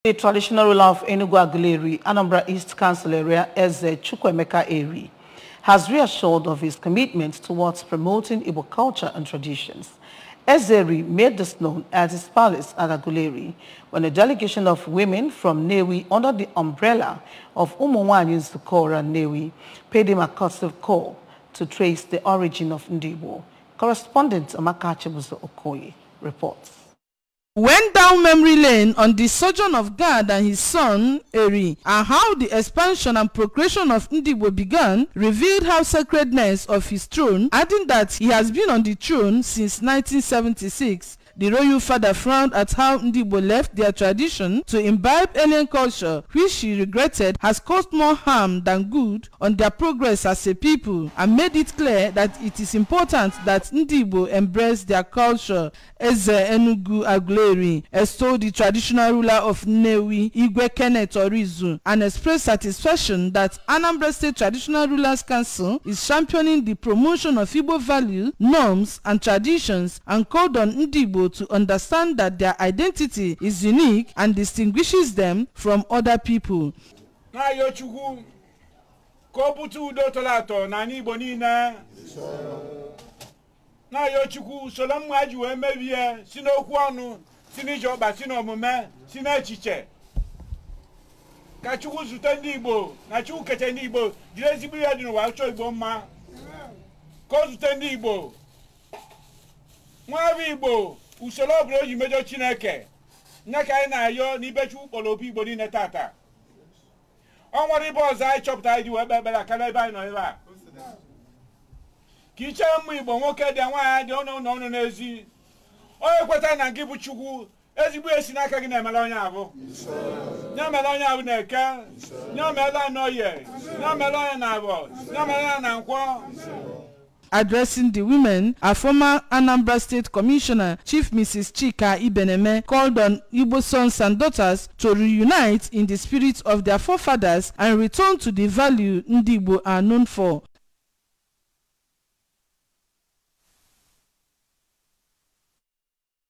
The traditional ruler of Enugwu Aguleri, Anambra East Council area, Eze Chukwuemeka Eri, has reassured of his commitment towards promoting Igbo culture and traditions. Eze made this known at his palace at Aguleri when a delegation of women from Nnewi under the umbrella of Umunwanyi Nzukora Nnewi paid him a courtesy call to trace the origin of Ndigbo. Correspondent Amaka Chibuzo Okoye reports. Went down memory lane on the sojourn of God and his son, Eri, and how the expansion and procreation of Ndigbo began, revealed how sacredness of his throne, adding that he has been on the throne since 1976. The royal father frowned at how Ndigbo left their tradition to imbibe alien culture, which he regretted has caused more harm than good on their progress as a people, and made it clear that it is important that Ndigbo embrace their culture. Eze Enugwu Aguleri extolled the traditional ruler of Nnewi, Igwe Kenneth Orizu, and expressed satisfaction that Anambra State Traditional Rulers Council is championing the promotion of Igbo values, norms, and traditions, and called on Ndigbo to understand that their identity is unique and distinguishes them from other people. Na yochukwu solom ngaji we mebie sinokwu ọnụ sinijoba sinomume sinechiche ka chukwu zute ndị Igbo na chukwu kete ndị Igbo jiri ezigbo ihe dị n'ụwa chọọ Igbo mma ka o zute ndị Igbo nwa Igbo usoro ọbụla oji mejọ Chineke nye ka anyị na-ayọ n'ibe chukwu kpọrọ obi Igbo niile tata ọ nwere ibe ọzọ anyị chọpụta anyị ji wee kpekpere karịa ebe anyị nọ ebe a kiche mụ Igbo nwoke dị nwaanyị dị ọnụ n'ezi onye kweta na gị bụ Chukwu ezigbo esi n'aka gị na-emela onye abụ nye emela onye abụ na-eke nye omela n'oye nye omela onye na-abụ nye omela na nkwọ. Addressing the women, a former Anambra State Commissioner, Chief Mrs. Chika Ibeneme, called on Igbo sons and daughters to reunite in the spirit of their forefathers and return to the value Ndigbo are known for.